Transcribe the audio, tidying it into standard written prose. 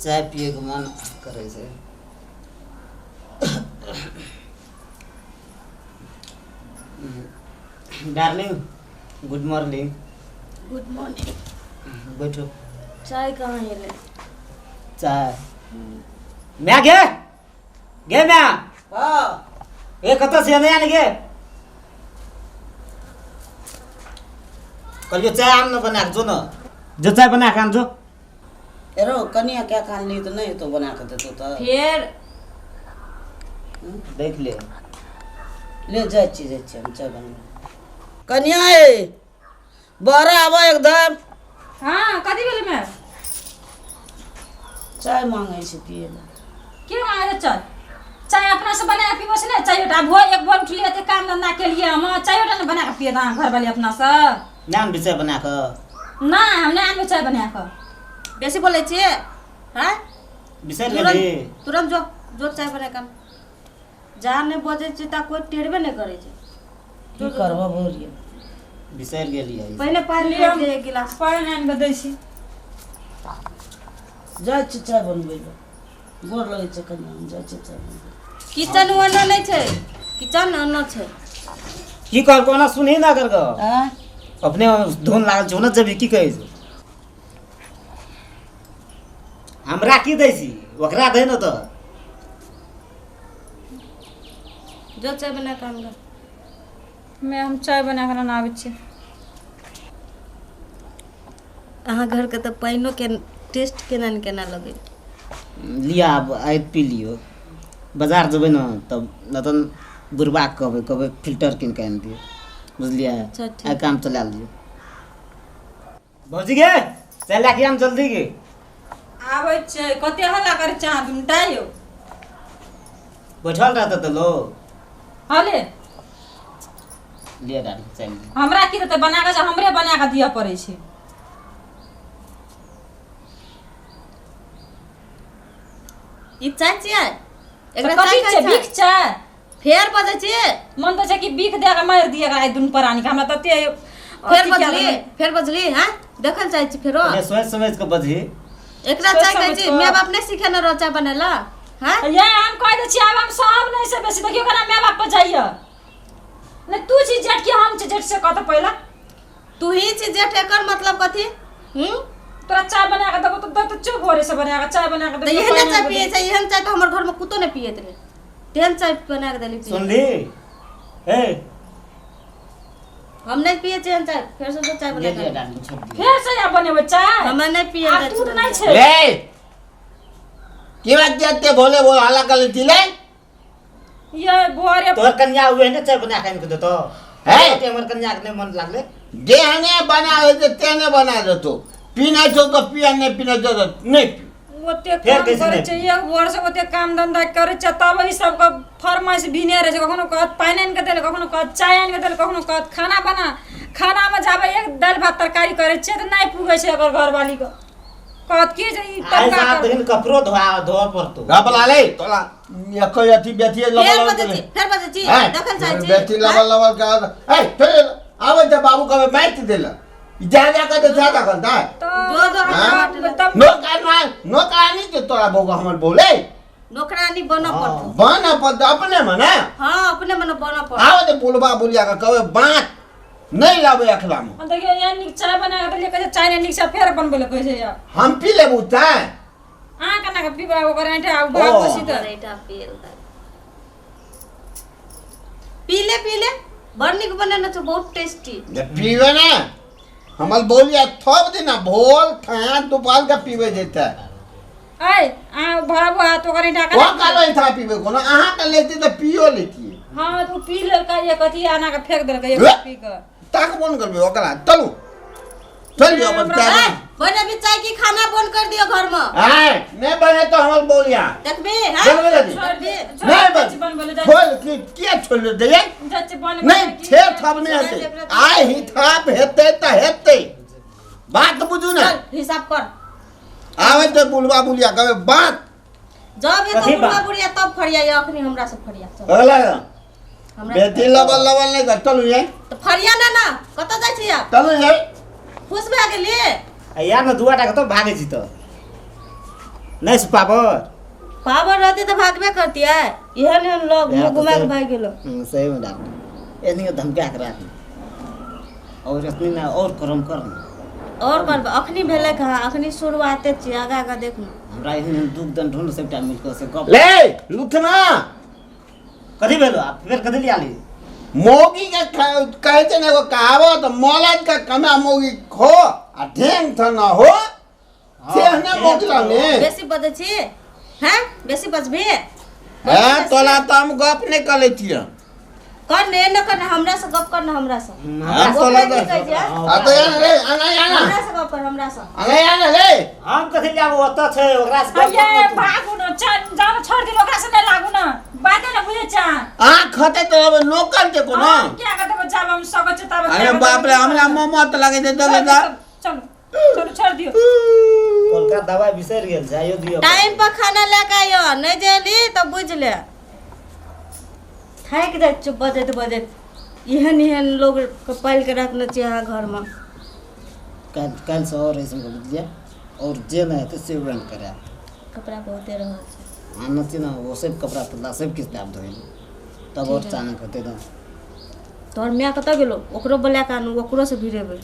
चाय पिए के मन करे छे। Darling good morning. Good morning. बैठो। चाय कहाँ है ले? चाय मैं गे मैं हाँ ए कत से नहीं आने गे कल चाय आम न बना के जो न जो चाय बना के आम जो। एरो कनिया क्या खानी तो नहीं तो बना के देतो तो फिर देख ले ले चीज हम चाय बना। कनिया ए बाहर आवा एकदम। हाँ कथी बोले मैं चाय मांगे से पिए ला। क्यों आए चाय? चाय अपना से बना के पीबो से ना चाय उठा भो एक बार उठलिए ते काम धंधा के लिए हम चाय उठा बना के पिए दा घर वाले अपना से नाम भी चाय बना के ना हमने आन चाय बना के बेसी बोले छिए। हां बिसर गेली तुरंत जो चाय बना के जान ने बजे छी ता कोई टेरबे नहीं करे छै। की करबा बोरिए बिसर गेली है। पहले पानी ले एक गिलास पानी आन के दै छी। जा चाय बनबै ला गोर लगे छै कनिया हम जा चाय बनबै। किचन ओना नहीं छै किचन ओना छै की कर कोना सुनी ना कर ग हां अपने धुन लागल छ न जब की कहै छै हमरा की दै छी ओकरा दे न त जो चाय बना के आनगा मैं हम चाय बना के ना आबै छी। अहाँ घर के त पाइनो के टेस्ट केना लगे लिया अब आइ पी लियो बाजार जेबै न तब न त बुरबा कहबै फिल्टर किन के आनि दियो बुझलिए। अच्छा, ठीक। आ काम चला लियो भौजी गे चल ला के हम जल्दी गे आबै छै कते हल्ला करे चाह दुमटायो बैठल रहत त लो हाले लिया डाल चल हमरा की त बना के हमरे बना के दिया पड़े छै। ई चाय छियै एकरा चाय छै बीख चाय फेर बजे छियै मन त छै कि बीख दे के मार दिए आइ दुन परानी के हमरा तते फेर बजली हां देखल चाय छी फेरो ये सोच समझ के बजी एकरा चाय कहै छी मैं बाप ने सिखे न रो चाय बनेला। हां ये हम कह दे छी आब हम सब नहीं से बेसी देखियो कना मैं बाप पर जाइए ने तू छी जेठ के हम छी जेठ से कत पहिला तू ही छी जेठ एकर मतलब कथी तोरा चाय बना के देबो तो चुप भोरे से बना के चाय बना के देबो एहन चाय पिए छै एहन चाय तो हमर घर में कुतो नहीं पियत रे तेहन चाय बना के देली सुनली ए हम नहीं पिए छै चाय फिर से चाय बना लिया के डाल छोड़ दियो फिर से या बनेबे चाय हम नहीं पिए आ, तू नहीं छै रे की बात जाते बोले वो हल्ला कर लेती ले ये भोरे तोर कन्या हुए ने चाय बना के आनि के देतो है ते हमर कन्या के मन लागले देहने बना हो तो तेने बना दो तो पीना तो पिया नहीं पीना तो नहीं ओते फेर काम कैसे करे नहीं? छै एक वर्ष ओते काम धंधा करे छै तब ई सब के फरमाइश भिने रहे छै कखनो कहत पानी आनि के देले कखनो कहत चाय आनि के देले कखनो कहत खाना बना खाना में जाबे एक दाल भात तरकारी करे छै त नहीं पुगे छै अगर घर वाली के कहत की जे ई आई तरका सात दिन कपड़ो धोआ पड़तो गाबला ले तोला ये कोई अथी बेथी लबल फेर बजे छी है देखल चाहे छी बेथी लबल का ए फिर आवे जब बाबू का बैठ देला ज्यादा का तो ज्यादा करता है तो जो तब नो कहानी तो तोरा बोगा हमर बोले नौकरानी बना पड़तो बना पड़ अपने मना हां अपने मन बना पड़तो आओ तो बोलबा बोलिया का कहे बात नहीं लावे अखला में हम देखियो यार निक चाय बना के देले कहे चाय ने निक से फेर बनबे ले कहे यार हम पी लेबू चाय आ कना के पीबा ओकर आटे आ भाग बसी त रेटा पीले बड़ निक बनेना छ बहुत टेस्टी जब पीवे ना हमल बोलिया थोप देना भोल खाया दोपहर का पीवे देता है आय आ भाबो आ तो करे ढाका वो कालो था पीवे कोनो अहाँ का लेती तो पियो लेती हां तू पी ले का ये कथी आना के फेंक देल के ये पी के ताक बंद करबे ओकरा चलू चल जाओ अपन चाय बने भी चाय की खाना बंद कर दियो घर में हां नहीं बने तो हमल बोलिया देखबे चल बे जल्दी छोड़ दे नहीं बन बोले जा खोल की क्या छोड़ दे जच्चे बन नहीं छे थप नहीं हेते आय ही थप हेते त हेते बात बुझू ना हिसाब कर आवे तो बुलवा बुलिया कहे बात जब ये कथी तो बात? बुढ़ा बुढ़िया तब फरिया या अखनी हमरा से फरिया चल होला हमरा बेटी लबल लबल नहीं कर चलू ये तो फरिया ना कत जाय छी आप चलू ये खुश भए गेली यार न दुआटा के तो भागे छी तो नहीं पावर पावर रहती तो भागबे करती है। यह नहीं लोग मुंह घुमा के भाग गेलो। सही में डॉक्टर इतनी धमकिया के रख और इतनी ना और करम कर और कर अखनी भेले कहा अखनी शुरुआते छी आगा आगा देख हमरा एहन दुख दन ढूंढ सबटा मिलके से गप ले लुथना कथी भेलो आप फिर कथी लिया ली मोगी के कहते छै ना एगो कहावत मौलद का कमा मोगी खो आ ढेंग थ ना हो से ना मोगला ने बेसी बजे छी हैं बेसी बजबे हां तोला त हम गप नहीं कर छियै कर ने न कर हमरा से गप कर न हमरा से हां तोला आ तो यार रे आना हमरा से गप कर हमरा से अरे यार रे हम कथी लिया ओत छै ओकरा से गप ये भागु न जान छोड़ दिल ओकरा से नहीं लागू न बाते न बुझे चा आ खते तो अब लोकल के कोनो क्या कहते जब हम सगत तब अरे बाप रे हमरा मोमत लगे दे दे चलो चलो छोड़ दियो कोलका दवाई बिसर गेल जाइयो दियो टाइम पर खाना लेके आइयो नहीं जेली तो बुझ ले थाक जाए चुप बजत बजत एहन एहन लोग के पाल के रखना चाहिए घर में कल से और ऐसे कर दिया और जे नहीं तो से रन करे कपड़ा बहुते रह आना थी ना वो सब कपड़ा पतला सब किस दाब धोइल तब और अचानक होते तो तोर मियाँ कत गेलो ओकरो बोला कानू ओकरो से भिड़ेबै